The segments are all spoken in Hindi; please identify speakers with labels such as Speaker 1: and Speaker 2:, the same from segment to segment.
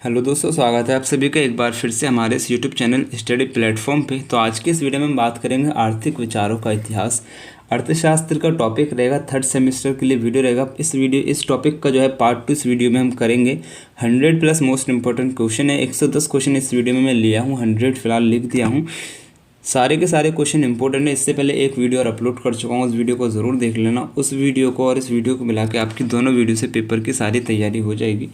Speaker 1: हेलो दोस्तों, स्वागत है आप सभी का एक बार फिर से हमारे इस यूट्यूब चैनल स्टडी प्लेटफॉर्म पे। तो आज के इस वीडियो में हम बात करेंगे आर्थिक विचारों का इतिहास। अर्थशास्त्र का टॉपिक रहेगा, थर्ड सेमेस्टर के लिए वीडियो रहेगा। इस टॉपिक का जो है पार्ट 2 इस वीडियो में हम करेंगे। 100+ मोस्ट इंपॉर्टेंट क्वेश्चन है। 110 क्वेश्चन इस वीडियो में मैं लिया हूँ, 100 फिलहाल लिख दिया हूँ। सारे के सारे क्वेश्चन इंपॉर्टेंट है। इससे पहले एक वीडियो और अपलोड कर चुका हूँ, उस वीडियो को ज़रूर देख लेना। उस वीडियो को और इस वीडियो को मिला के आपकी दोनों वीडियो से पेपर की सारी तैयारी हो जाएगी।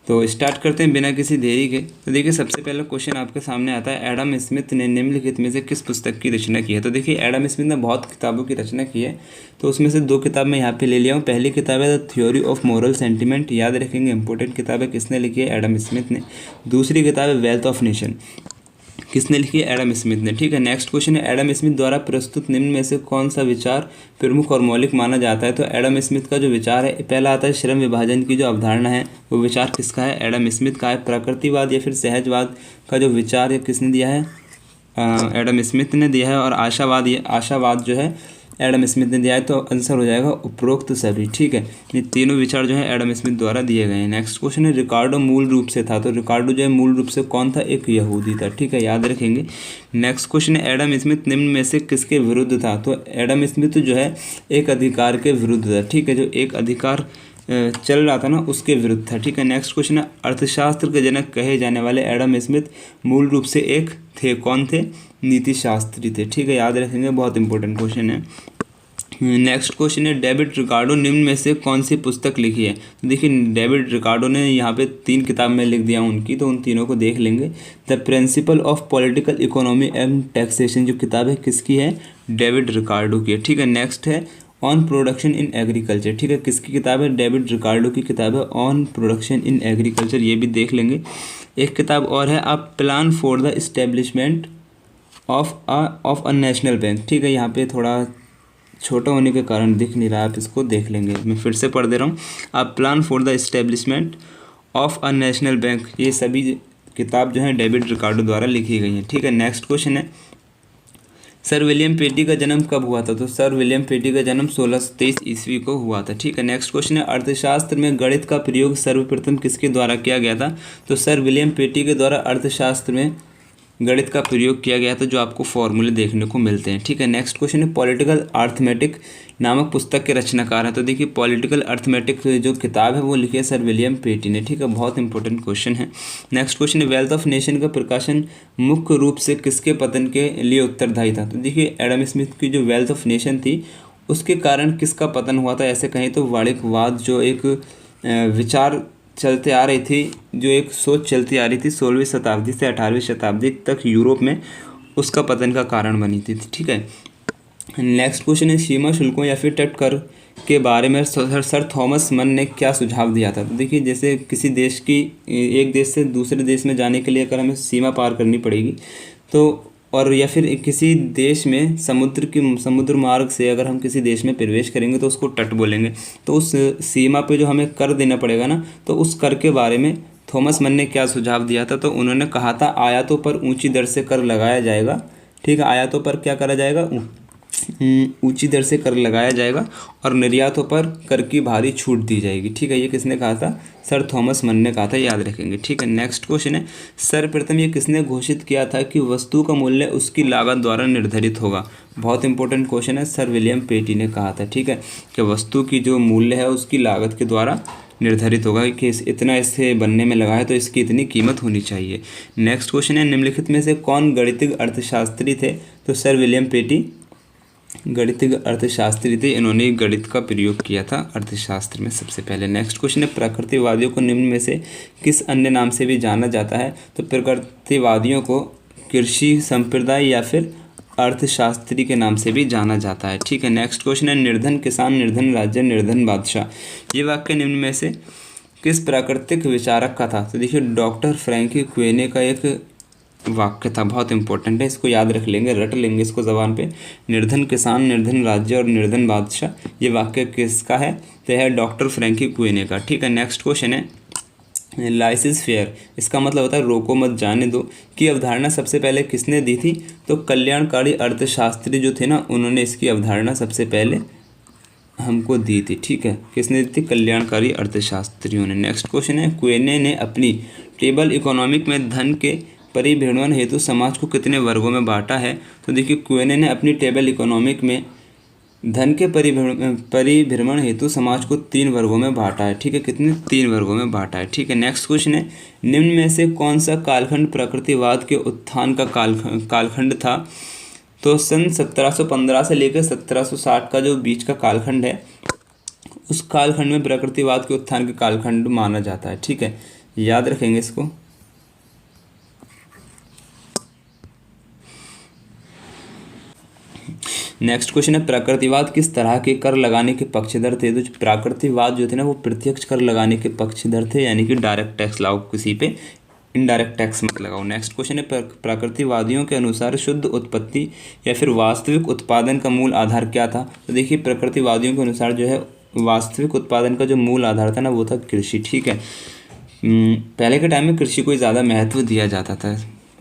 Speaker 1: तो स्टार्ट करते हैं बिना किसी देरी के। तो देखिए, सबसे पहला क्वेश्चन आपके सामने आता है, एडम स्मिथ ने निम्नलिखित में से किस पुस्तक की रचना की है। तो देखिए, एडम स्मिथ ने बहुत किताबों की रचना की है, तो उसमें से 2 किताब मैं यहाँ पे ले लिया हूँ। पहली किताब है the theory of moral sentiment, याद रखेंगे इंपॉर्टेंट किताब है। किसने लिखी है? एडम स्मिथ ने। दूसरी किताब है वेल्थ ऑफ नेशन, किसने लिखी है? एडम स्मिथ ने। ठीक है, नेक्स्ट क्वेश्चन है, एडम स्मिथ द्वारा प्रस्तुत निम्न में से कौन सा विचार प्रमुख और मौलिक माना जाता है। तो एडम स्मिथ का जो विचार है, पहला आता है श्रम विभाजन की जो अवधारणा है, वो विचार किसका है? एडम स्मिथ का है। प्रकृतिवाद या फिर सहजवाद का जो विचार है किसने दिया है? एडम स्मिथ ने दिया है। और आशावाद जो है एडम स्मिथ ने दिया है। तो आंसर हो जाएगा उपरोक्त सभी। ठीक है, ये तीनों विचार जो है एडम स्मिथ द्वारा दिए गए हैं। नेक्स्ट क्वेश्चन है, रिकार्डो मूल रूप से था। तो रिकार्डो जो है मूल रूप से कौन था? एक यहूदी था। ठीक है, याद रखेंगे। नेक्स्ट क्वेश्चन है, एडम स्मिथ निम्न में से किसके विरुद्ध था। तो एडम स्मिथ जो है एक अधिकार के विरुद्ध था। ठीक है, जो एक अधिकार चल रहा था ना, उसके विरुद्ध था। ठीक है, नेक्स्ट क्वेश्चन है, अर्थशास्त्र के जनक कहे जाने वाले एडम स्मिथ मूल रूप से एक थे, कौन थे? नीति शास्त्री थे। ठीक है, याद रखेंगे, बहुत इंपॉर्टेंट क्वेश्चन है। नेक्स्ट क्वेश्चन है, डेविड रिकार्डो निम्न में से कौन सी पुस्तक लिखी है। तो देखिए, डेविड रिकार्डो ने यहाँ पे 3 किताब में लिख दिया उनकी, तो उन तीनों को देख लेंगे। The principle of political economy and taxation जो किताब है किसकी है? डेविड रिकार्डो की है। ठीक है, नेक्स्ट है ऑन प्रोडक्शन इन एग्रीकल्चर। ठीक है, किसकी किताब है? डेविड रिकार्डो की किताब है ऑन प्रोडक्शन इन एग्रीकल्चर, ये भी देख लेंगे। एक किताब और है, a plan for the establishment of a national bank. ठीक है, यहाँ पे थोड़ा छोटा होने के कारण दिख नहीं रहा, आप इसको देख लेंगे। मैं फिर से पढ़ दे रहा हूँ, a plan for the establishment of a national bank. ये सभी किताब जो है डेविड रिकार्डो द्वारा लिखी गई हैं। ठीक है, नेक्स्ट क्वेश्चन है, सर विलियम पेटी का जन्म कब हुआ था। तो सर विलियम पेटी का जन्म 1623 ईस्वी को हुआ था। ठीक है, नेक्स्ट क्वेश्चन है, अर्थशास्त्र में गणित का प्रयोग सर्वप्रथम किसके द्वारा किया गया था। तो सर विलियम पेटी के द्वारा अर्थशास्त्र में गणित का प्रयोग किया गया था, जो आपको फॉर्मूले देखने को मिलते हैं। ठीक है, नेक्स्ट क्वेश्चन है, पॉलिटिकल अर्थमेटिक नामक पुस्तक के रचनाकार हैं। तो देखिए, पॉलिटिकल अर्थमेटिक जो किताब है वो लिखी है सर विलियम पेटी ने। ठीक है, बहुत इंपॉर्टेंट क्वेश्चन है। नेक्स्ट क्वेश्चन है, वेल्थ ऑफ नेशन का प्रकाशन मुख्य रूप से किसके पतन के लिए उत्तरदायी था। तो देखिए, एडम स्मिथ की जो वेल्थ ऑफ नेशन थी उसके कारण किसका पतन हुआ था? ऐसे कहें तो वाणिज्यवाद जो एक विचार चलते आ रही थी, जो एक सोच चलती आ रही थी 16वीं शताब्दी से 18वीं शताब्दी तक यूरोप में, उसका पतन का कारण बनी थी। ठीक है, नेक्स्ट क्वेश्चन है, सीमा शुल्कों या फिर तट कर के बारे में सर थॉमस मन ने क्या सुझाव दिया था। तो देखिए, जैसे किसी देश की एक देश से दूसरे देश में जाने के लिए अगर हमें सीमा पार करनी पड़ेगी, तो और या फिर किसी देश में समुद्र मार्ग से अगर हम किसी देश में प्रवेश करेंगे तो उसको तट बोलेंगे। तो उस सीमा पे जो हमें कर देना पड़ेगा ना, तो उस कर के बारे में थॉमस मन ने क्या सुझाव दिया था। तो उन्होंने कहा था, आयातों पर ऊंची दर से कर लगाया जाएगा। ठीक है, आयातों पर क्या करा जाएगा? ऊंची दर से कर लगाया जाएगा, और निर्यातों पर कर की भारी छूट दी जाएगी। ठीक है, ये किसने कहा था? सर थॉमस मन ने कहा था, याद रखेंगे। ठीक है, नेक्स्ट क्वेश्चन है, सर्वप्रथम ये किसने घोषित किया था कि वस्तु का मूल्य उसकी लागत द्वारा निर्धारित होगा। बहुत इंपॉर्टेंट क्वेश्चन है, सर विलियम पेटी ने कहा था। ठीक है, कि वस्तु की जो मूल्य है उसकी लागत के द्वारा निर्धारित होगा कि इतना इससे बनने में लगा है तो इसकी इतनी कीमत होनी चाहिए। नेक्स्ट क्वेश्चन है, निम्नलिखित में से कौन गणितिज्ञ अर्थशास्त्री थे। तो सर विलियम पेटी गणितिज्ञ अर्थशास्त्री थे, इन्होंने गणित का प्रयोग किया था अर्थशास्त्र में सबसे पहले। नेक्स्ट क्वेश्चन है, प्रकृतिवादियों को निम्न में से किस अन्य नाम से भी जाना जाता है। तो प्रकृतिवादियों को कृषि संप्रदाय या फिर अर्थशास्त्री के नाम से भी जाना जाता है। ठीक है, नेक्स्ट क्वेश्चन है, निर्धन किसान, निर्धन राज्य, निर्धन बादशाह, ये वाक्य निम्न में से किस प्राकृतिक विचारक का था। तो देखिए, डॉक्टर फ्रैंकी क्वेने का एक वाक्य था, बहुत इंपॉर्टेंट है, इसको याद रख लेंगे, रट लेंगे इसको ज़बान पे। निर्धन किसान, निर्धन राज्य और निर्धन बादशाह, ये वाक्य किसका है? तो है डॉक्टर फ्रैंकी क्वेने का। ठीक है, नेक्स्ट क्वेश्चन है, लाइसेंस फेयर, इसका मतलब होता है रोको मत जाने दो, की अवधारणा सबसे पहले किसने दी थी। तो कल्याणकारी अर्थशास्त्री जो थे ना, उन्होंने इसकी अवधारणा सबसे पहले हमको दी थी। ठीक है, किसने दी थी? कल्याणकारी अर्थशास्त्रियों ने। नेक्स्ट क्वेश्चन है, क्वेने ने अपनी टेबल इकोनॉमिक में धन के परिभ्रमण हेतु समाज को कितने वर्गों में बांटा है? तो देखिए क्वेने ने अपनी टेबल इकोनॉमिक में धन के परिभ्रमण हेतु समाज को 3 वर्गों में बांटा है। ठीक है, कितने? 3 वर्गों में बांटा है। ठीक है, नेक्स्ट क्वेश्चन है, निम्न में से कौन सा कालखंड प्रकृतिवाद के उत्थान का कालखंड था? तो सन 1715 से लेकर 1760 का जो बीच का कालखंड है, उस कालखंड में प्रकृतिवाद के उत्थान के कालखंड माना जाता है। ठीक है, याद रखेंगे इसको। नेक्स्ट क्वेश्चन है, प्रकृतिवाद किस तरह के कर लगाने के पक्षधर थे? तो प्राकृतिकवाद जो थे ना, वो प्रत्यक्ष कर लगाने के पक्षधर थे, यानी कि डायरेक्ट टैक्स लगाओ किसी पे, इनडायरेक्ट टैक्स मत लगाओ। नेक्स्ट क्वेश्चन है, प्रकृतिवादियों के अनुसार शुद्ध उत्पत्ति या फिर वास्तविक उत्पादन का मूल आधार क्या था? तो देखिए प्रकृतिवादियों के अनुसार जो है वास्तविक उत्पादन का जो मूल आधार था ना, वो था कृषि। ठीक है, पहले के टाइम में कृषि को ही ज़्यादा महत्व दिया जाता था,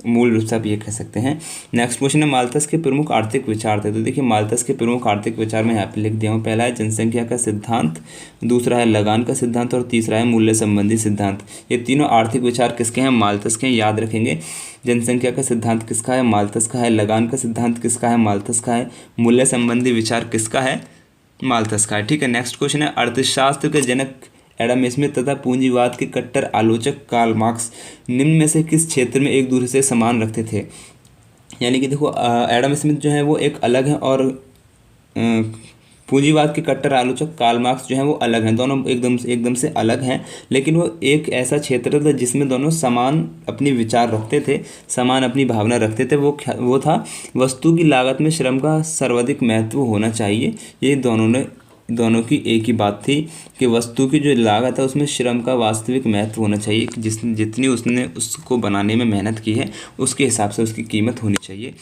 Speaker 1: मूल रूप से आप ये कह सकते हैं। नेक्स्ट क्वेश्चन है, माल्थस के प्रमुख आर्थिक विचार थे? तो देखिए माल्थस के प्रमुख आर्थिक विचार मैं यहाँ पे लिख दिया हूँ। पहला है जनसंख्या का सिद्धांत, दूसरा है लगान का सिद्धांत और तीसरा है मूल्य संबंधी सिद्धांत। ये तीनों आर्थिक विचार किसके हैं? माल्थस के हैं, याद रखेंगे। जनसंख्या का सिद्धांत किसका है? माल्थस का है। लगान का सिद्धांत किसका है? माल्थस का है। मूल्य संबंधी विचार किसका है? माल्थस का है। ठीक है, नेक्स्ट क्वेश्चन है, अर्थशास्त्र के जनक एडम स्मिथ तथा पूंजीवाद के कट्टर आलोचक कार्ल मार्क्स निम्न में से किस क्षेत्र में एक दूसरे से समान रखते थे? यानी कि देखो एडम स्मिथ जो है वो एक अलग है और पूंजीवाद के कट्टर आलोचक कार्ल मार्क्स जो है वो अलग हैं। दोनों एकदम से अलग हैं, लेकिन वो एक ऐसा क्षेत्र था जिसमें दोनों समान अपनी विचार रखते थे, समान अपनी भावना रखते थे। वो था वस्तु की लागत में श्रम का सर्वाधिक महत्व होना चाहिए। ये दोनों की एक ही बात थी कि वस्तु की जो लागत है उसमें श्रम का वास्तविक महत्व होना चाहिए, जितनी उसने उसको बनाने में मेहनत की है उसके हिसाब से उसकी कीमत होनी चाहिए।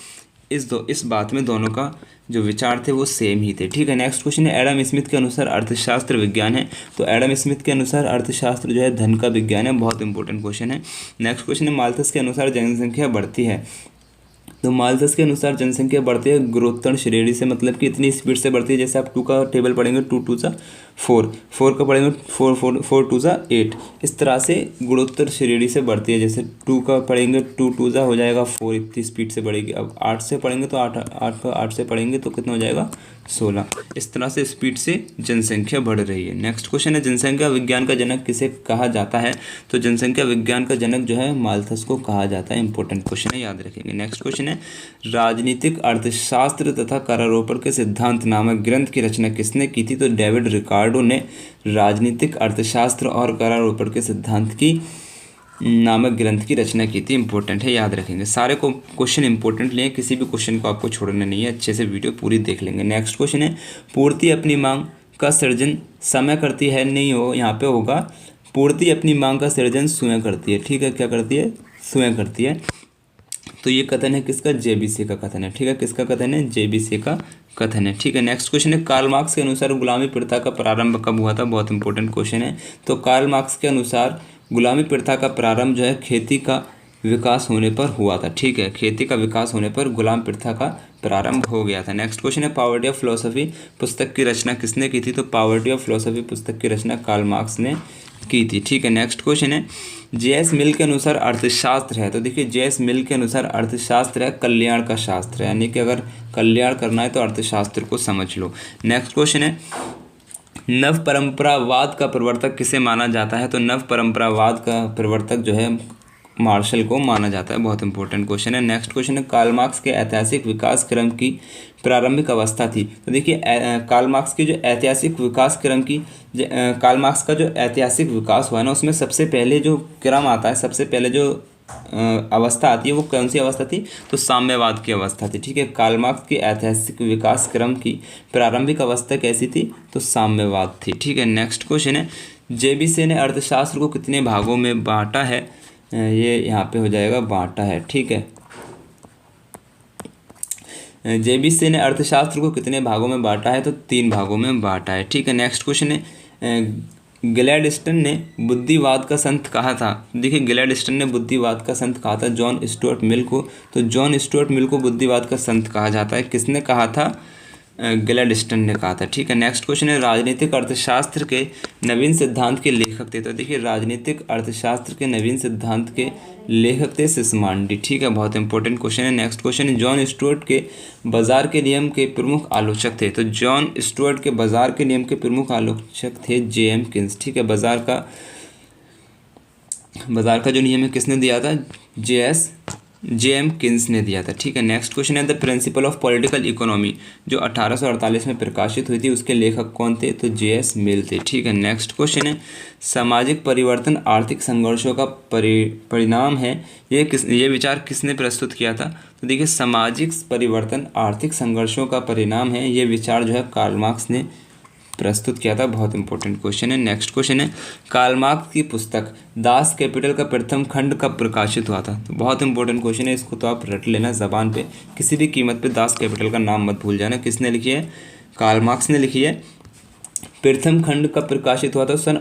Speaker 1: इस बात में दोनों का जो विचार थे वो सेम ही थे। ठीक है, नेक्स्ट क्वेश्चन है, एडम स्मिथ के अनुसार अर्थशास्त्र विज्ञान है? तो एडम स्मिथ के अनुसार अर्थशास्त्र जो है धन का विज्ञान है। बहुत इंपॉर्टेंट क्वेश्चन है। नेक्स्ट क्वेश्चन है, माल्थस के अनुसार जनसंख्या बढ़ती है? तो माल्थस के अनुसार जनसंख्या बढ़ती है गुणोत्तर श्रेणी से, मतलब कि इतनी स्पीड से बढ़ती है। जैसे आप 2 का टेबल पढ़ेंगे, 2 2 सा 4, 4 का पढ़ेंगे 4 2 सा 8, इस तरह से गुणोत्तर श्रेणी से बढ़ती है। जैसे 2 का पढ़ेंगे 2 2 सा हो जाएगा 4, इतनी स्पीड से बढ़ेगी। अब 8 से पढ़ेंगे तो 8 से पढ़ेंगे तो कितना हो जाएगा? 16। इस तरह से स्पीड से जनसंख्या बढ़ रही है। नेक्स्ट क्वेश्चन है, जनसंख्या विज्ञान का जनक किसे कहा जाता है? तो जनसंख्या विज्ञान का जनक जो है माल्थस को कहा जाता है। इंपॉर्टेंट क्वेश्चन है, याद रखेंगे। नेक्स्ट क्वेश्चन है, राजनीतिक अर्थशास्त्र तथा करारोपण के सिद्धांत नामक ग्रंथ की रचना किसने की थी? तो डेविड रिकार्डो ने राजनीतिक अर्थशास्त्र और करारोपण के सिद्धांत की नामक ग्रंथ की रचना की थी। इंपॉर्टेंट है, याद रखेंगे। सारे को क्वेश्चन इंपॉर्टेंट लिए, किसी भी क्वेश्चन को आपको छोड़ना नहीं है, अच्छे से वीडियो पूरी देख लेंगे। नेक्स्ट क्वेश्चन है, पूर्ति अपनी मांग का सृजन समय करती है? नहीं हो, यहाँ पे होगा पूर्ति अपनी मांग का सृजन स्वयं करती है। ठीक है, क्या करती है? स्वयं करती है। तो ये कथन है किसका? जेबीसी का कथन है। ठीक है, किसका कथन है? जेबीसी का कथन है। ठीक है, नेक्स्ट क्वेश्चन है, कार्ल मार्क्स के अनुसार गुलामी प्रथा का प्रारंभ कब हुआ था? बहुत इंपॉर्टेंट क्वेश्चन है। तो कार्ल मार्क्स के अनुसार गुलामी प्रथा का प्रारंभ जो है खेती का विकास होने पर हुआ था। ठीक है, खेती का विकास होने पर गुलाम प्रथा का प्रारंभ हो गया था। नेक्स्ट क्वेश्चन है, पॉवर्टी ऑफ फिलोसफी पुस्तक की रचना किसने की थी? तो पॉवर्टी ऑफ फिलोसफी पुस्तक की रचना कार्ल मार्क्स ने की थी। ठीक है, नेक्स्ट क्वेश्चन है, जे.एस. मिल के अनुसार अर्थशास्त्र है? तो देखिए जे.एस. मिल के अनुसार अर्थशास्त्र है कल्याण का शास्त्र, यानी कि अगर कल्याण करना है तो अर्थशास्त्र को समझ लो। नेक्स्ट क्वेश्चन है, नव परंपरावाद का प्रवर्तक किसे माना जाता है? तो नव परंपरावाद का प्रवर्तक जो है मार्शल को माना जाता है। बहुत इंपॉर्टेंट क्वेश्चन है। नेक्स्ट क्वेश्चन है, कार्ल मार्क्स के ऐतिहासिक विकास क्रम की प्रारंभिक अवस्था थी? तो देखिए कार्ल मार्क्स की जो ऐतिहासिक विकास क्रम की कार्ल मार्क्स का जो ऐतिहासिक विकास हुआ है ना, उसमें सबसे पहले जो क्रम आता है, सबसे पहले जो अवस्था आती है वो कौन सी अवस्था थी? तो साम्यवाद की अवस्था थी। ठीक है, कार्ल मार्क्स की ऐतिहासिक विकास क्रम की प्रारंभिक अवस्था कैसी थी? तो साम्यवाद थी। ठीक है, नेक्स्ट क्वेश्चन है, जेबीसी ने अर्थशास्त्र को कितने भागों में बांटा है? ये यहाँ पे हो जाएगा बांटा है। ठीक है, जेबीसी ने अर्थशास्त्र को कितने भागों में बांटा है? तो 3 भागों में बांटा है। ठीक है, नेक्स्ट क्वेश्चन है, ग्लैडस्टन ने बुद्धिवाद का संत कहा था? देखिए ग्लैडस्टन ने बुद्धिवाद का संत कहा था जॉन स्टुअर्ट मिल को। तो जॉन स्टुअर्ट मिल को बुद्धिवाद का संत कहा जाता है। किसने कहा था? ग्लैडस्टोन ने कहा था। ठीक है, नेक्स्ट क्वेश्चन है राजनीतिक अर्थशास्त्र के नवीन सिद्धांत के लेखक थे। तो देखिए राजनीतिक अर्थशास्त्र के नवीन सिद्धांत के लेखक थे सिस्मांडी। ठीक है, बहुत इंपॉर्टेंट क्वेश्चन है। नेक्स्ट क्वेश्चन है जॉन स्टुअर्ट के बाजार के नियम के प्रमुख आलोचक थे। तो जॉन स्टुअर्ट के बाजार के नियम के प्रमुख आलोचक थे जेएम किन्स। ठीक है, बाजार का जो नियम है किसने दिया था? जेएम किन्स ने दिया था। ठीक है, नेक्स्ट क्वेश्चन है the principle of political economy जो 1848 में प्रकाशित हुई थी, उसके लेखक कौन थे? तो जेएस मिल थे। ठीक है, नेक्स्ट क्वेश्चन है सामाजिक परिवर्तन आर्थिक संघर्षों का परिणाम है, ये विचार किसने प्रस्तुत किया था? तो देखिए सामाजिक परिवर्तन आर्थिक संघर्षों का परिणाम है, ये विचार जो है कार्ल मार्क्स ने प्रस्तुत किया था। बहुत इंपॉर्टेंट क्वेश्चन है। नेक्स्ट क्वेश्चन है कार्ल मार्क्स की पुस्तक दास कैपिटल का प्रथम खंड कब प्रकाशित हुआ था? तो बहुत इंपॉर्टेंट क्वेश्चन है, इसको तो आप रट लेना ज़बान पे, किसी भी कीमत पे दास कैपिटल का नाम मत भूल जाना। किसने लिखी है? कार्ल मार्क्स ने लिखी है। प्रथम खंड कब प्रकाशित हुआ था? सन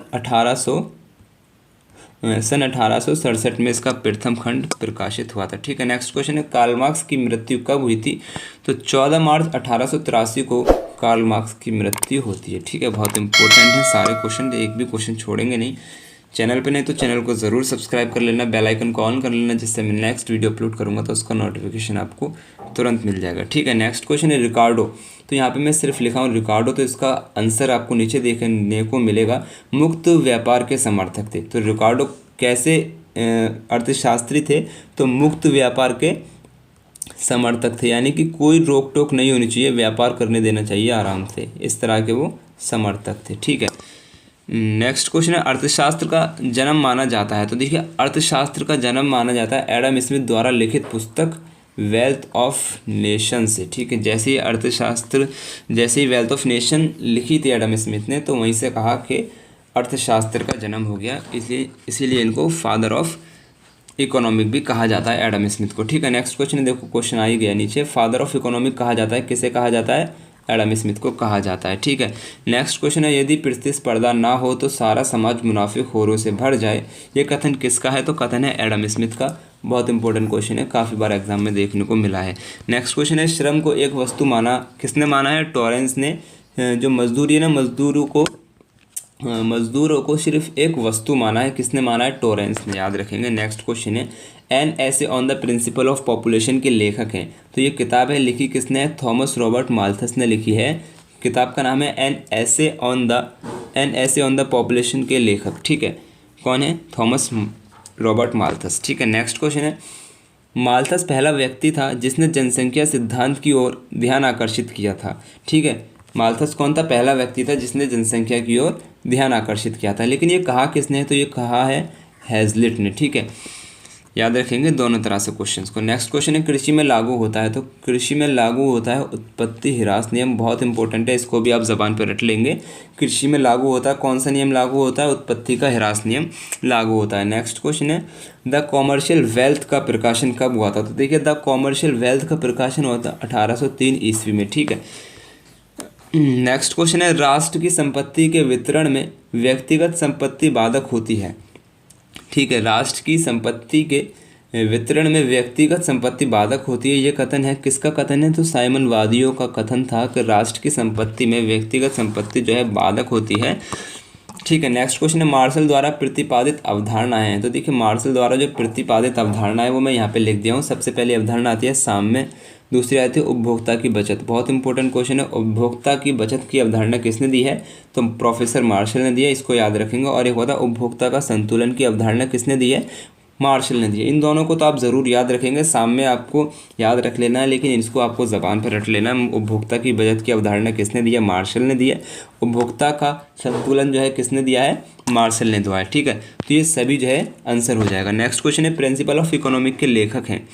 Speaker 1: 1867 में इसका प्रथम खंड प्रकाशित हुआ था। ठीक है, नेक्स्ट क्वेश्चन है कार्ल मार्क्स की मृत्यु कब हुई थी? तो 14 मार्च 1883 को कार्ल मार्क्स की मृत्यु होती है। ठीक है, बहुत इंपॉर्टेंट है सारे क्वेश्चन, एक भी क्वेश्चन छोड़ेंगे नहीं। चैनल पे नहीं तो चैनल को ज़रूर सब्सक्राइब कर लेना, बेल आइकन को ऑन कर लेना, जिससे मैं नेक्स्ट वीडियो अपलोड करूँगा तो उसका नोटिफिकेशन आपको तुरंत मिल जाएगा। ठीक है, नेक्स्ट क्वेश्चन है रिकार्डो। तो यहाँ पे मैं सिर्फ लिखा हूँ रिकार्डो, तो इसका आंसर आपको नीचे देखने को मिलेगा। मुक्त व्यापार के समर्थक थे। तो रिकार्डो कैसे अर्थशास्त्री थे? तो मुक्त व्यापार के समर्थक थे, यानी कि कोई रोक टोक नहीं होनी चाहिए, व्यापार करने देना चाहिए आराम से, इस तरह के वो समर्थक थे। ठीक है, नेक्स्ट क्वेश्चन है अर्थशास्त्र का जन्म माना जाता है। तो देखिए अर्थशास्त्र का जन्म माना जाता है एडम स्मिथ द्वारा लिखित पुस्तक वेल्थ ऑफ नेशन से। ठीक है, जैसे ही वेल्थ ऑफ नेशन लिखी थी एडम स्मिथ ने, तो वहीं से कहा कि अर्थशास्त्र का जन्म हो गया, इसीलिए इनको फादर ऑफ इकोनॉमिक भी कहा जाता है एडम स्मिथ को। ठीक है, नेक्स्ट क्वेश्चन देखो, क्वेश्चन आ ही गया नीचे, फादर ऑफ इकोनॉमिक कहा जाता है, किसे कहा जाता है? एडम स्मिथ को कहा जाता है। ठीक है, नेक्स्ट क्वेश्चन है यदि प्रतिस्पर्धा ना हो तो सारा समाज मुनाफिखोरों से भर जाए, ये कथन किसका है? तो कथन है एडम स्मिथ का। बहुत इंपॉर्टेंट क्वेश्चन है, काफ़ी बार एग्जाम में देखने को मिला है। नेक्स्ट क्वेश्चन है श्रम को एक वस्तु माना, किसने माना है? टॉरेंस ने। जो मजदूरी है ना, मजदूरों को सिर्फ एक वस्तु माना है, किसने माना है? टॉरेंस ने, याद रखेंगे। नेक्स्ट क्वेश्चन है एन ऐसे on the principle of population के लेखक हैं। तो ये किताब है, लिखी किसने है? थॉमस रॉबर्ट माल्थस ने लिखी है। किताब का नाम है एन ऐसे ऑन द पॉपुलेशन के लेखक। ठीक है, कौन है? Thomas Robert Malthus. ठीक है, नेक्स्ट क्वेश्चन है माल्थस पहला व्यक्ति था जिसने जनसंख्या सिद्धांत की ओर ध्यान आकर्षित किया था। ठीक है, माल्थस कौन था? पहला व्यक्ति था जिसने जनसंख्या की ओर ध्यान आकर्षित किया था। लेकिन ये कहा किसने है? तो ये कहा है हैजलिट ने। ठीक है, याद रखेंगे दोनों तरह से क्वेश्चंस को। नेक्स्ट क्वेश्चन है कृषि में लागू होता है। तो कृषि में लागू होता है उत्पत्ति ह्रास नियम। बहुत इंपॉर्टेंट है, इसको भी आप जबान पर रट लेंगे। कृषि में लागू होता है, कौन सा नियम लागू होता है? उत्पत्ति का ह्रास नियम लागू होता है। नेक्स्ट क्वेश्चन है द कॉमर्शियल वेल्थ का प्रकाशन कब हुआ था? तो देखिए द कॉमर्शियल वेल्थ का प्रकाशन हुआ था 1803 ईस्वी में। ठीक है, नेक्स्ट क्वेश्चन है राष्ट्र की संपत्ति के वितरण में व्यक्तिगत संपत्ति बाधक होती है। ठीक है, राष्ट्र की संपत्ति के वितरण में व्यक्तिगत संपत्ति बाधक होती है, ये कथन है, किसका कथन है? तो साइमनवादियों का कथन था कि राष्ट्र की संपत्ति में व्यक्तिगत संपत्ति जो है बाधक होती है। ठीक है, नेक्स्ट क्वेश्चन है मार्शल द्वारा प्रतिपादित अवधारणाएं हैं। तो देखिए मार्शल द्वारा जो प्रतिपादित अवधारणा है वो मैं यहाँ पे लिख दिया हूँ। सबसे पहले अवधारणा आती है साम्य, दूसरी आती है उपभोक्ता की बचत। बहुत इंपॉर्टेंट क्वेश्चन है, उपभोक्ता की बचत की अवधारणा किसने दी है? तो प्रोफेसर मार्शल ने दी है, इसको याद रखेंगे। और एक होता है उपभोक्ता का संतुलन की अवधारणा किसने दी है? मार्शल ने दी है। इन दोनों को तो आप ज़रूर याद रखेंगे, साम्य आपको याद रख लेना है, लेकिन इसको आपको ज़बान पर रट लेना है। उपभोक्ता की बचत की अवधारणा किसने दी है? मार्शल ने दी है। उपभोक्ता का संतुलन जो है किसने दिया है? मार्शल ने दिया है। ठीक है, तो ये सभी जो है आंसर हो जाएगा। नेक्स्ट क्वेश्चन है प्रिंसिपल ऑफ इकोनॉमिक के लेखक हैं।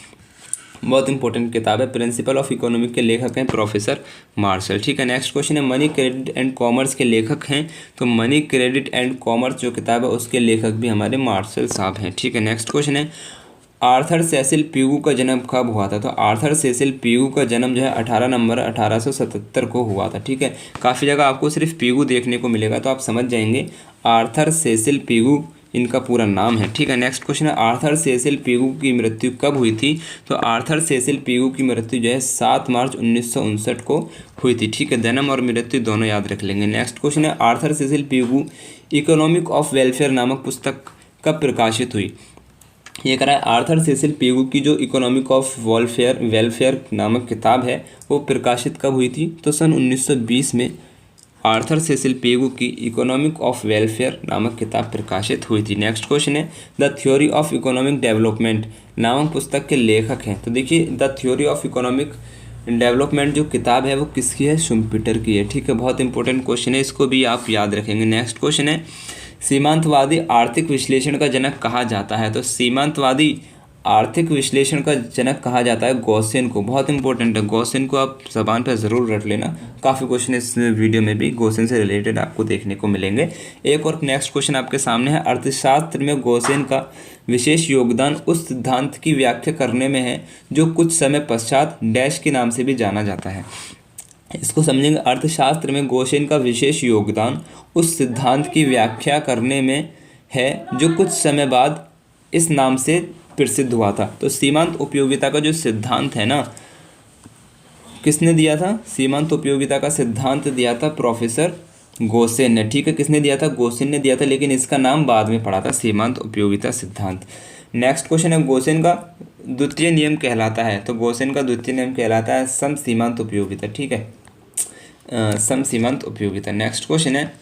Speaker 1: बहुत इंपॉर्टेंट किताब है, प्रिंसिपल ऑफ इकोनॉमिक के लेखक हैं प्रोफेसर मार्शल। ठीक है, नेक्स्ट क्वेश्चन है मनी क्रेडिट एंड कॉमर्स के लेखक हैं। तो मनी क्रेडिट एंड कॉमर्स जो किताब है उसके लेखक भी हमारे मार्शल साहब हैं। ठीक है, नेक्स्ट क्वेश्चन है आर्थर सेसिल पीगू का जन्म कब हुआ था? तो आर्थर सेसिल पीगू का जन्म जो है 18 नवंबर 1877 को हुआ था। ठीक है, काफ़ी जगह आपको सिर्फ पीगू देखने को मिलेगा, तो आप समझ जाएंगे आर्थर सेसिल पीगू इनका पूरा नाम है, ठीक है। नेक्स्ट क्वेश्चन है आर्थर सेसिल पीगू की मृत्यु कब हुई थी? तो आर्थर सेसिल पीगू की मृत्यु जो है 7 मार्च 1959 को हुई थी, ठीक है। जन्म और मृत्यु दोनों याद रख लेंगे। नेक्स्ट क्वेश्चन है Arthur Cecil Pigou economic of welfare नामक पुस्तक कब प्रकाशित हुई? ये कह रहा है आर्थर सेसिल पीगू की जो इकोनॉमिक ऑफ वेलफेयर नामक किताब है वो प्रकाशित कब हुई थी? तो सन 1920 में आर्थर सेसिल पीगू की इकोनॉमिक ऑफ वेलफेयर नामक किताब प्रकाशित हुई थी। नेक्स्ट क्वेश्चन है the theory of economic development नामक पुस्तक के लेखक हैं। तो देखिए the theory of economic development जो किताब है वो किसकी है? शुम्पीटर की है, ठीक है। बहुत इंपॉर्टेंट क्वेश्चन है, इसको भी आप याद रखेंगे। नेक्स्ट क्वेश्चन है सीमांतवादी आर्थिक विश्लेषण का जनक कहा जाता है? तो सीमांतवादी आर्थिक विश्लेषण का जनक कहा जाता है गॉसेन को। बहुत इंपॉर्टेंट है, गॉसेन को आप जबान पर ज़रूर रट लेना। काफ़ी क्वेश्चन इस वीडियो में भी गॉसेन से रिलेटेड आपको देखने को मिलेंगे। एक और नेक्स्ट क्वेश्चन आपके सामने है अर्थशास्त्र में गॉसेन का विशेष योगदान उस सिद्धांत की व्याख्या करने में है जो कुछ समय पश्चात डैश के नाम से भी जाना जाता है। इसको समझेंगे। अर्थशास्त्र में गॉसेन का विशेष योगदान उस सिद्धांत की व्याख्या करने में है जो कुछ समय बाद इस नाम से प्रसिद्ध हुआ था। तो सीमांत उपयोगिता का जो सिद्धांत है ना, किसने दिया था? सीमांत उपयोगिता का सिद्धांत दिया था प्रोफेसर गॉसेन ने, ठीक है। किसने दिया था? गॉसेन ने दिया था, लेकिन इसका नाम बाद में पड़ा था सीमांत उपयोगिता सिद्धांत। नेक्स्ट क्वेश्चन है गॉसेन का द्वितीय नियम कहलाता है? तो गॉसेन का द्वितीय नियम कहलाता है सम सीमांत उपयोगिता, ठीक है। सम सीमांत उपयोगिता। नेक्स्ट क्वेश्चन है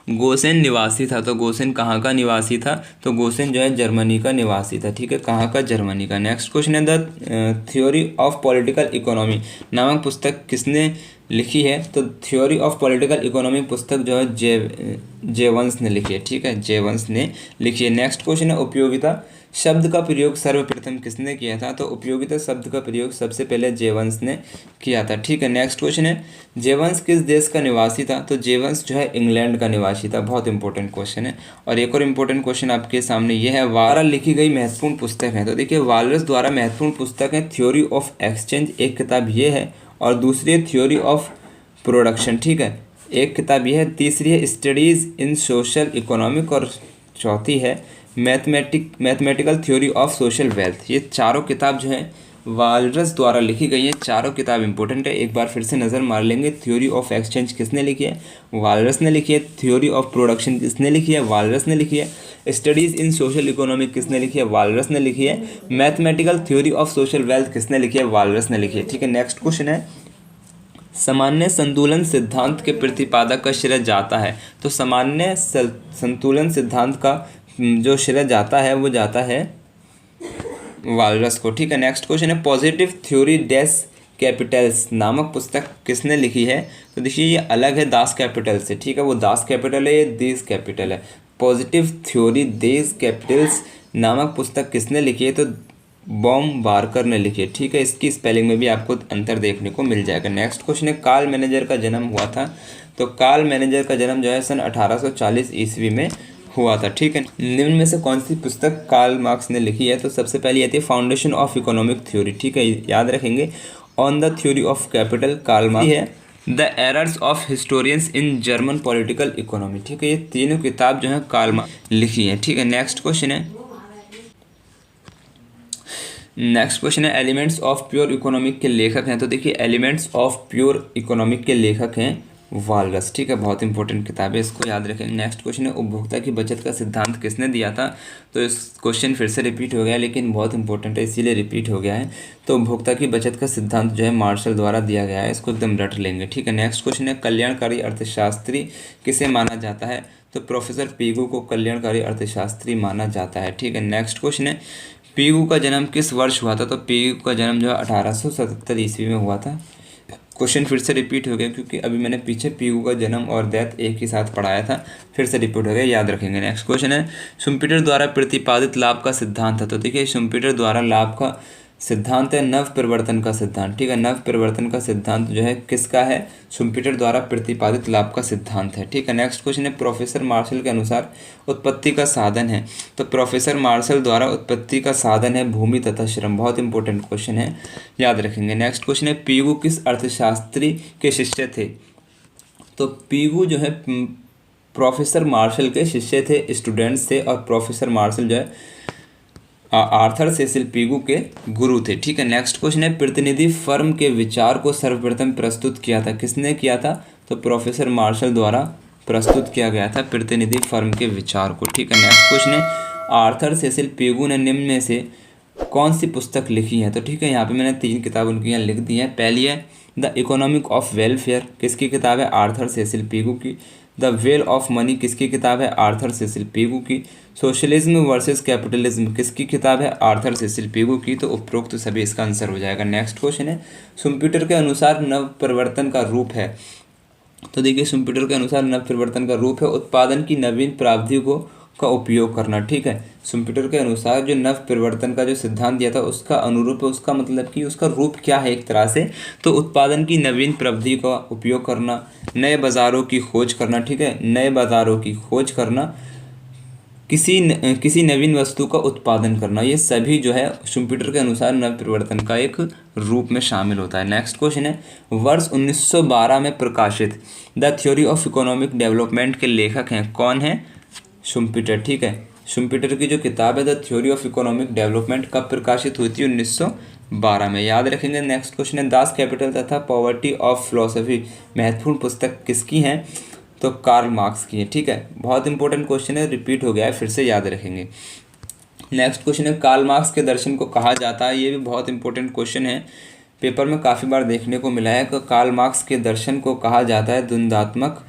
Speaker 1: गॉसेन निवासी था? तो गॉसेन कहाँ का निवासी था? तो गॉसेन जो है जर्मनी का निवासी था, ठीक है। कहाँ का? जर्मनी का। नेक्स्ट क्वेश्चन है the theory of political economy नामक पुस्तक किसने लिखी है? तो थ्योरी ऑफ पॉलिटिकल इकोनॉमी पुस्तक जो है जेवंस ने लिखी है, ठीक है। जेवंस ने लिखी है। नेक्स्ट क्वेश्चन है उपयोगिता शब्द का प्रयोग सर्वप्रथम किसने किया था? तो उपयोगिता शब्द का प्रयोग सबसे पहले जेवंस ने किया था, ठीक है। नेक्स्ट क्वेश्चन है जेवंस किस देश का निवासी था? तो जेवंस जो है इंग्लैंड का निवासी था। बहुत इंपॉर्टेंट क्वेश्चन है। और एक और इम्पोर्टेंट क्वेश्चन आपके सामने ये है द्वारा लिखी गई महत्वपूर्ण पुस्तक है? तो देखिए वालरस द्वारा महत्वपूर्ण पुस्तक है थ्योरी ऑफ एक्सचेंज, एक किताब ये है, और दूसरी है थ्योरी ऑफ प्रोडक्शन, ठीक है। एक किताब ये है, तीसरी है स्टडीज़ इन सोशल इकोनॉमिक, और चौथी है mathematical theory of social wealth. ये चारों किताब जो है वालरस द्वारा लिखी गई है। चारों किताब इंपॉर्टेंट है, एक बार फिर से नज़र मार लेंगे। थ्योरी ऑफ एक्सचेंज किसने लिखी है? वालरस ने लिखी है। थ्योरी ऑफ प्रोडक्शन किसने लिखी है? वालरस ने लिखी है। स्टडीज़ इन सोशल इकोनॉमिक किसने लिखी है? वालरस ने लिखी है। Mathematical theory of social wealth किसने लिखी है? वालरस ने लिखी है, ठीक है। नेक्स्ट क्वेश्चन है सामान्य संतुलन सिद्धांत के प्रतिपादक का श्रेय जाता है? तो सामान्य संतुलन सिद्धांत का जो श्रेय जाता है वो जाता है वालरस को, ठीक है। नेक्स्ट क्वेश्चन है पॉजिटिव थ्योरी डैश कैपिटल्स नामक पुस्तक किसने लिखी है? तो देखिए ये अलग है दास कैपिटल से, ठीक है। वो दास कैपिटल है, ये दीज कैपिटल है। पॉजिटिव थ्योरी दीज कैपिटल्स नामक पुस्तक किसने लिखी है? तो बॉम-बार्कर ने लिखी है, ठीक है। इसकी स्पेलिंग में भी आपको अंतर देखने को मिल जाएगा। नेक्स्ट क्वेश्चन है कार्ल मैनेजर का जन्म हुआ था? तो कार्ल मैनेजर का जन्म जो है सन 1840 ईस्वी में हुआ था, ठीक है। निम्न में से कौन सी पुस्तक कार्ल मार्क्स ने लिखी है? तो सबसे पहले आती है फाउंडेशन ऑफ इकोनॉमिक थ्योरी, ठीक है, याद रखेंगे। On the theory of capital Karl Marx है। The errors of historians in German political economy, ठीक है। ये तीनों किताब जो है कार्ल मार्क्स लिखी है, ठीक है। नेक्स्ट क्वेश्चन है एलिमेंट्स ऑफ प्योर इकोनॉमिक के लेखक हैं? तो देखिए एलिमेंट्स ऑफ प्योर इकोनॉमिक के लेखक हैं वालरस, ठीक है। बहुत इंपॉर्टेंट किताब है, इसको याद रखेंगे। नेक्स्ट क्वेश्चन है उपभोक्ता की बचत का सिद्धांत किसने दिया था? तो इस क्वेश्चन फिर से रिपीट हो गया, लेकिन बहुत इंपॉर्टेंट है इसीलिए रिपीट हो गया है। तो उपभोक्ता की बचत का सिद्धांत जो है मार्शल द्वारा दिया गया है, इसको एकदम रट लेंगे, ठीक है। नेक्स्ट क्वेश्चन है कल्याणकारी अर्थशास्त्री किसे माना जाता है? तो प्रोफेसर पीगू को कल्याणकारी अर्थशास्त्री माना जाता है, ठीक है। नेक्स्ट क्वेश्चन है पीगू का जन्म किस वर्ष हुआ था? तो पीगू का जन्म जो है 1877 ईस्वी में हुआ था। क्वेश्चन फिर से रिपीट हो गया क्योंकि अभी मैंने पीछे पीगू का जन्म और डेथ एक ही साथ पढ़ाया था, फिर से रिपीट हो गया, याद रखेंगे। नेक्स्ट क्वेश्चन है शुम्पीटर द्वारा प्रतिपादित लाभ का सिद्धांत है? तो देखिए शुम्पीटर द्वारा लाभ का सिद्धांत है नव परिवर्तन का सिद्धांत, ठीक है। नव परिवर्तन का सिद्धांत जो है किसका है? शुम्पीटर द्वारा प्रतिपादित लाभ का सिद्धांत है, ठीक है। नेक्स्ट क्वेश्चन है प्रोफेसर मार्शल के अनुसार उत्पत्ति का साधन है? तो प्रोफेसर मार्शल द्वारा उत्पत्ति का साधन है भूमि तथा श्रम। बहुत इंपॉर्टेंट क्वेश्चन है, याद रखेंगे। नेक्स्ट क्वेश्चन है पीगू किस अर्थशास्त्री के शिष्य थे? तो पीगू जो है प्रोफेसर मार्शल के शिष्य थे, स्टूडेंट्स थे, और प्रोफेसर मार्शल जो है आर्थर सेसिल पीगू के गुरु थे। ठीक है, नेक्स्ट क्वेश्चन है, प्रतिनिधि फर्म के विचार को सर्वप्रथम प्रस्तुत किया था, किसने किया था? तो प्रोफेसर मार्शल द्वारा प्रस्तुत किया गया था प्रतिनिधि फर्म के विचार को। ठीक है, नेक्स्ट क्वेश्चन है, आर्थर सेसिल पीगू ने निम्न में से कौन सी पुस्तक लिखी है? तो ठीक है, यहाँ पे मैंने 3 किताब उनकी यहाँ लिख दी हैं। पहली है द इकोनॉमिक ऑफ वेलफेयर, किसकी किताब है? आर्थर सेसिल पीगू की। द वेल ऑफ मनी, किसकी किताब है? आर्थर सेसिल पीगू की। सोशलिज्म वर्सेस कैपिटलिज्म, किसकी किताब है? आर्थर सेसिल पीगू की। तो उपरोक्त तो सभी इसका आंसर हो जाएगा। नेक्स्ट क्वेश्चन है, शुम्पीटर के अनुसार नव परिवर्तन का रूप है। तो देखिए, शुम्पीटर के अनुसार नव परिवर्तन का रूप है उत्पादन की नवीन प्राविधियों को का उपयोग करना। ठीक है, शुम्पीटर के अनुसार जो नव परिवर्तन का जो सिद्धांत दिया था उसका अनुरूप है, उसका मतलब कि उसका रूप क्या है एक तरह से, तो उत्पादन की नवीन प्रविधि का उपयोग करना, नए बाज़ारों की खोज करना। ठीक है, नए बाज़ारों की खोज करना, किसी नवीन वस्तु का उत्पादन करना, ये सभी जो है शुम्पीटर के अनुसार नव परिवर्तन का एक रूप में शामिल होता है। नेक्स्ट क्वेश्चन है, वर्ष 1912 में प्रकाशित the theory of economic development के लेखक हैं, कौन है? शुम्पीटर। ठीक है, शुम्पीटर की जो किताब है the theory of economic development कब प्रकाशित हुई थी? 1912 में, याद रखेंगे। नेक्स्ट क्वेश्चन है, दास कैपिटल तथा पॉवर्टी ऑफ फिलोसफी महत्वपूर्ण पुस्तक किसकी हैं? तो कार्ल मार्क्स की है। ठीक है, बहुत इंपॉर्टेंट क्वेश्चन है, रिपीट हो गया है, फिर से याद रखेंगे। नेक्स्ट क्वेश्चन है, कार्ल मार्क्स के दर्शन को कहा जाता है, ये भी बहुत इंपॉर्टेंट क्वेश्चन है, पेपर में काफ़ी बार देखने को मिला है कि कार्ल मार्क्स के दर्शन को कहा जाता है द्वंद्वात्मक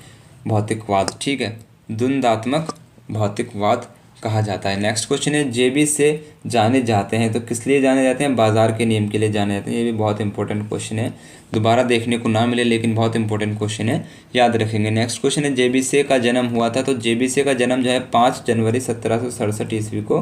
Speaker 1: भौतिकवाद। ठीक है, द्वंद्वात्मक भौतिकवाद कहा जाता है। नेक्स्ट क्वेश्चन है, जेबी से जाने जाते हैं, तो किस लिए जाने जाते हैं? बाजार के नियम के लिए जाने जाते हैं। ये भी बहुत इंपॉर्टेंट क्वेश्चन है, दोबारा देखने को ना मिले लेकिन बहुत इंपॉर्टेंट क्वेश्चन है, याद रखेंगे। नेक्स्ट क्वेश्चन है, जेबीसे का जन्म हुआ था, तो जेबीसे का जन्म जो है 5 जनवरी 1767 ईस्वी को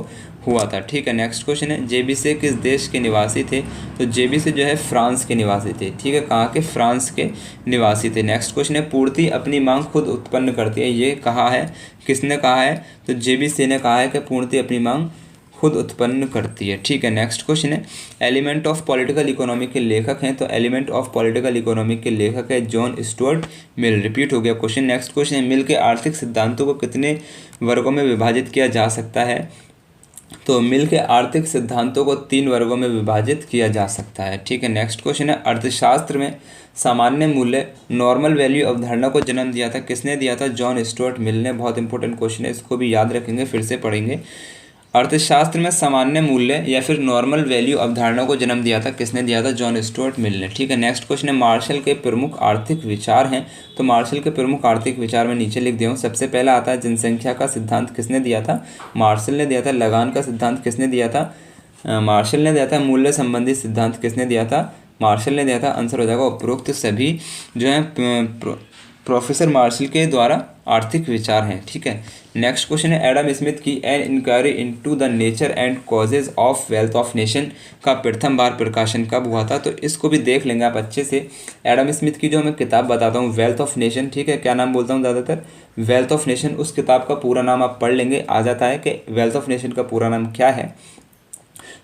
Speaker 1: हुआ था। ठीक है, नेक्स्ट क्वेश्चन है, जेबीसे किस देश के निवासी थे? तो जेबीसे जो है फ्रांस के निवासी थे। ठीक है, कहाँ के? फ्रांस के निवासी थे। नेक्स्ट क्वेश्चन है, पूर्ति अपनी मांग खुद उत्पन्न करती है, ये कहा है, किसने कहा है? तो जेबीसे ने कहा है कि पूर्ति अपनी मांग खुद उत्पन्न करती है। ठीक है, नेक्स्ट क्वेश्चन है, एलिमेंट ऑफ पॉलिटिकल इकोनॉमी के लेखक हैं, तो एलिमेंट ऑफ पॉलिटिकल इकोनॉमी के लेखक है जॉन स्टुअर्ट मिल। रिपीट हो गया क्वेश्चन। नेक्स्ट क्वेश्चन है, मिल के आर्थिक सिद्धांतों को कितने वर्गों में विभाजित किया जा सकता है? तो मिल के आर्थिक सिद्धांतों को 3 वर्गों में विभाजित किया जा सकता है। ठीक है, नेक्स्ट क्वेश्चन है, अर्थशास्त्र में सामान्य मूल्य नॉर्मल वैल्यू अवधारणा को जन्म दिया था, किसने दिया था? जॉन स्टुअर्ट मिल ने। बहुत इंपॉर्टेंट क्वेश्चन है, इसको भी याद रखेंगे, फिर से पढ़ेंगे। अर्थशास्त्र में सामान्य मूल्य या फिर नॉर्मल वैल्यू अवधारणा को जन्म दिया था, किसने दिया था? जॉन स्टुअर्ट मिल ने। ठीक है, नेक्स्ट क्वेश्चन है, मार्शल के प्रमुख आर्थिक विचार हैं, तो मार्शल के प्रमुख आर्थिक विचार में नीचे लिख दिया हूँ। सबसे पहला आता है जनसंख्या का सिद्धांत, किसने दिया था? मार्शल ने दिया था। लगान का सिद्धांत किसने दिया था? मार्शल ने दिया था। मूल्य संबंधी सिद्धांत किसने दिया था? मार्शल ने दिया था। आंसर हो जाएगा उपरोक्त सभी जो है प्रोफेसर मार्शल के द्वारा आर्थिक विचार हैं। ठीक है, नेक्स्ट क्वेश्चन है, एडम स्मिथ की an inquiry into the nature and causes of wealth of nation का प्रथम बार प्रकाशन कब हुआ था? तो इसको भी देख लेंगे आप अच्छे से। एडम स्मिथ की जो मैं किताब बताता हूँ वेल्थ ऑफ नेशन, ठीक है, क्या नाम बोलता हूँ ज़्यादातर? Wealth of nation. उस किताब का पूरा नाम आप पढ़ लेंगे, आ जाता है कि वेल्थ ऑफ नेशन का पूरा नाम क्या है।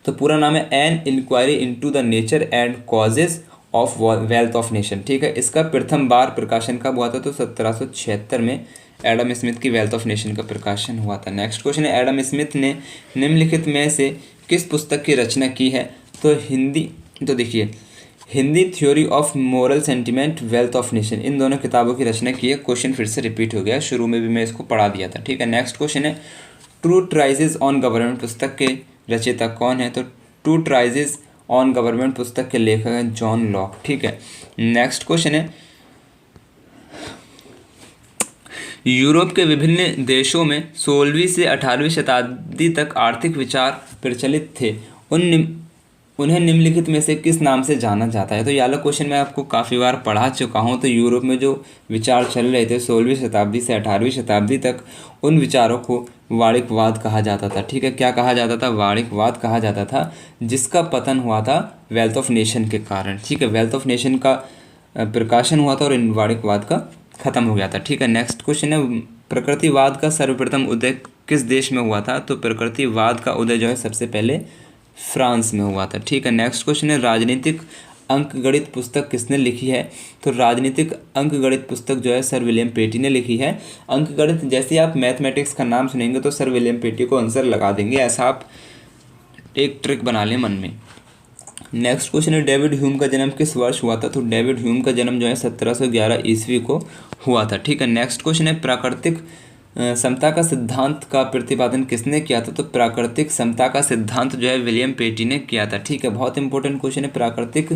Speaker 1: तो पूरा नाम है an inquiry into the nature and causes of wealth of nation. ठीक है, इसका प्रथम बार प्रकाशन कब हुआ था? तो 1776 में एडम स्मिथ की वेल्थ ऑफ नेशन का प्रकाशन हुआ था। नेक्स्ट क्वेश्चन है, एडम स्मिथ ने निम्नलिखित में से किस पुस्तक की रचना की है? तो देखिए, हिंदी theory of moral sentiment, wealth of nation, इन दोनों किताबों की रचना की है। क्वेश्चन फिर से रिपीट हो गया, शुरू में भी मैं इसको पढ़ा दिया था। ठीक है, नेक्स्ट क्वेश्चन है, टू ट्राइजेज ऑन गवर्नमेंट पुस्तक के रचयिता कौन है? तो टू ट्राइजेज ऑन गवर्नमेंट पुस्तक के लेखक हैं जॉन लॉक। ठीक है, नेक्स्ट क्वेश्चन है, यूरोप के विभिन्न देशों में 16वीं से 18वीं शताब्दी तक आर्थिक विचार प्रचलित थे, उन्हें निम्नलिखित में से किस नाम से जाना जाता है? तो ये वाला क्वेश्चन मैं आपको काफ़ी बार पढ़ा चुका हूँ। तो यूरोप में जो विचार चल रहे थे 16वीं शताब्दी से 18वीं शताब्दी तक, उन विचारों को वाणिज्यवाद कहा जाता था। ठीक है, क्या कहा जाता था? वाणिज्यवाद कहा जाता था, जिसका पतन हुआ था वेल्थ ऑफ नेशन के कारण। ठीक है, वेल्थ ऑफ नेशन का प्रकाशन हुआ था और इन वाणिज्यवाद का खत्म हो गया था। ठीक है, नेक्स्ट क्वेश्चन है, प्रकृतिवाद का सर्वप्रथम उदय किस देश में हुआ था? तो प्रकृतिवाद का उदय जो है सबसे पहले फ्रांस में हुआ था। ठीक है, नेक्स्ट क्वेश्चन है, राजनीतिक अंकगणित पुस्तक किसने लिखी है? तो राजनीतिक अंकगणित पुस्तक जो है सर विलियम पेटी ने लिखी है। अंकगणित जैसे ही आप मैथमेटिक्स का नाम सुनेंगे तो सर विलियम पेटी को आंसर लगा देंगे, ऐसा आप एक ट्रिक बना लें मन में। नेक्स्ट क्वेश्चन है डेविड ह्यूम का जन्म किस वर्ष हुआ था? तो डेविड ह्यूम का जन्म जो है 1711 ईस्वी को हुआ था। ठीक है, नेक्स्ट क्वेश्चन है प्राकृतिक समता का सिद्धांत का प्रतिपादन किसने किया था? तो प्राकृतिक समता का सिद्धांत जो है विलियम पेटी ने किया था। ठीक है, बहुत इंपॉर्टेंट क्वेश्चन है, प्राकृतिक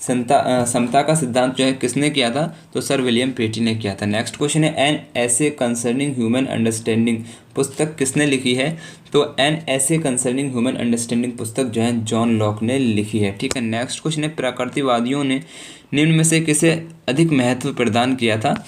Speaker 1: समता का सिद्धांत जो है किसने किया था? तो सर विलियम पेटी ने किया था। नेक्स्ट क्वेश्चन है एन ऐसे कंसर्निंग ह्यूमन अंडरस्टैंडिंग पुस्तक किसने लिखी है? तो एन ऐसे कंसर्निंग ह्यूमन अंडरस्टैंडिंग पुस्तक जो है जॉन लॉक ने लिखी है। ठीक है, नेक्स्ट क्वेश्चन है प्रकृतिवादियों ने निम्न में से किसे अधिक महत्व प्रदान किया था?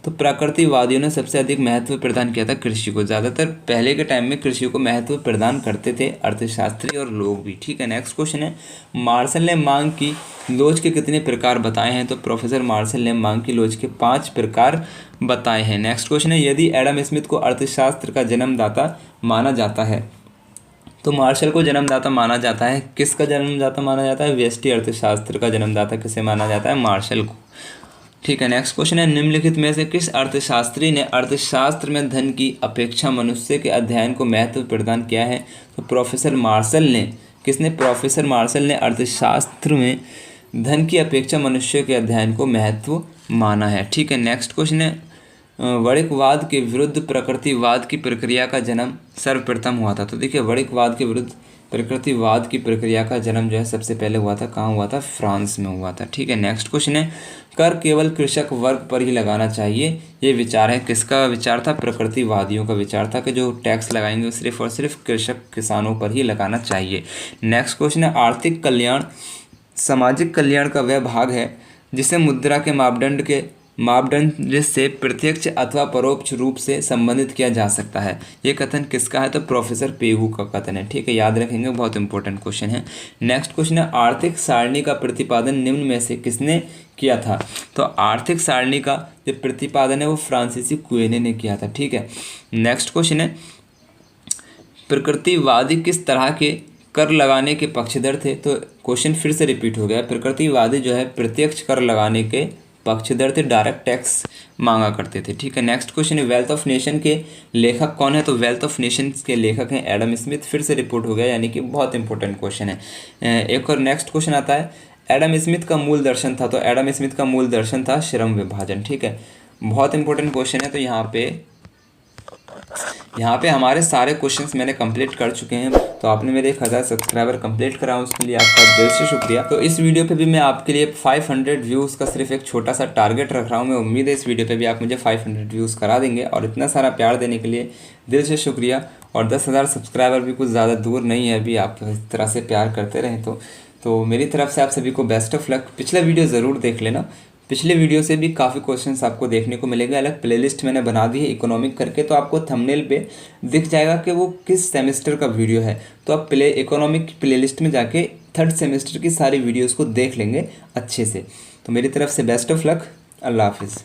Speaker 1: तो प्रकृतिवादियों ने सबसे अधिक महत्व प्रदान किया था कृषि को। ज़्यादातर पहले के टाइम में कृषि को महत्व प्रदान करते थे अर्थशास्त्री और लोग भी। ठीक है, नेक्स्ट क्वेश्चन है मार्शल ने मांग की लोच के कितने प्रकार बताए हैं? तो प्रोफेसर मार्शल ने मांग की लोच के 5 प्रकार बताए हैं। नेक्स्ट क्वेश्चन है यदि एडम स्मिथ को अर्थशास्त्र का जन्मदाता माना जाता है, तो मार्शल को जन्मदाता माना जाता है, किसका जन्मदाता माना जाता है? व्यष्टि अर्थशास्त्र का जन्मदाता किसे माना जाता है? मार्शल को। ठीक है, नेक्स्ट क्वेश्चन है निम्नलिखित में से किस अर्थशास्त्री ने अर्थशास्त्र में धन की अपेक्षा मनुष्य के अध्ययन को महत्व प्रदान किया है? तो प्रोफेसर मार्शल ने। किसने? प्रोफेसर मार्शल ने अर्थशास्त्र में धन की अपेक्षा मनुष्य के अध्ययन को महत्व माना है। ठीक है, नेक्स्ट क्वेश्चन है वणिकवाद के विरुद्ध प्रकृतिवाद की प्रक्रिया का जन्म सर्वप्रथम हुआ था? तो देखिए वणिकवाद के विरुद्ध प्रकृतिवाद की प्रक्रिया का जन्म जो है सबसे पहले हुआ था, कहाँ हुआ था? फ्रांस में हुआ था। ठीक है, नेक्स्ट क्वेश्चन है कर केवल कृषक वर्ग पर ही लगाना चाहिए, ये विचार है किसका विचार था? प्रकृतिवादियों का विचार था कि जो टैक्स लगाएंगे वो सिर्फ और सिर्फ कृषक किसानों पर ही लगाना चाहिए। नेक्स्ट क्वेश्चन है आर्थिक कल्याण सामाजिक कल्याण का वह भाग है जिसे मुद्रा के मापदंड से प्रत्यक्ष अथवा परोक्ष रूप से संबंधित किया जा सकता है, ये कथन किसका है? तो प्रोफेसर पेगू का कथन है। ठीक है, याद रखेंगे, बहुत इंपॉर्टेंट क्वेश्चन है। नेक्स्ट क्वेश्चन है आर्थिक सारणी का प्रतिपादन निम्न में से किसने किया था? तो आर्थिक सारणी का जो प्रतिपादन है वो फ्रांसीसी क्वेने ने किया था। ठीक है, नेक्स्ट क्वेश्चन है प्रकृतिवादी किस तरह के कर लगाने के पक्षधर थे? तो क्वेश्चन फिर से रिपीट हो गया, प्रकृतिवादी जो है प्रत्यक्ष कर लगाने के पक्षधर थे, डायरेक्ट टैक्स मांगा करते थे। ठीक है, नेक्स्ट क्वेश्चन है वेल्थ ऑफ नेशन के लेखक कौन है? तो वेल्थ ऑफ नेशंस के लेखक हैं एडम स्मिथ। फिर से रिपोर्ट हो गया, यानी कि बहुत इंपॉर्टेंट क्वेश्चन है। एक और नेक्स्ट क्वेश्चन आता है एडम स्मिथ का मूल दर्शन था? तो एडम स्मिथ का मूल दर्शन था श्रम विभाजन। ठीक है, बहुत इंपॉर्टेंट क्वेश्चन है। तो यहाँ पे हमारे सारे क्वेश्चंस मैंने कंप्लीट कर चुके हैं। तो आपने मेरे 1000 सब्सक्राइबर कंप्लीट करा, उसके लिए आपका दिल से शुक्रिया। तो इस वीडियो पे भी मैं आपके लिए 500 व्यूज़ का सिर्फ एक छोटा सा टारगेट रख रहा हूँ। मैं उम्मीद है इस वीडियो पे भी आप मुझे 500 व्यूज़ करा देंगे, और इतना सारा प्यार देने के लिए दिल से शुक्रिया। और 10,000 सब्सक्राइबर भी कुछ ज़्यादा दूर नहीं है, अभी आप इस तरह से प्यार करते रहें तो मेरी तरफ से आप सभी को बेस्ट ऑफ लक। पिछला वीडियो ज़रूर देख लेना, पिछले वीडियो से भी काफ़ी क्वेश्चंस आपको देखने को मिलेगा। अलग प्लेलिस्ट मैंने बना दी है इकोनॉमिक करके, तो आपको थंबनेल पे दिख जाएगा कि वो किस सेमेस्टर का वीडियो है। तो आप इकोनॉमिक प्लेलिस्ट में जाके 3rd सेमेस्टर की सारी वीडियोस को देख लेंगे अच्छे से। तो मेरी तरफ से बेस्ट ऑफ लक, अल्लाह हाफिज़।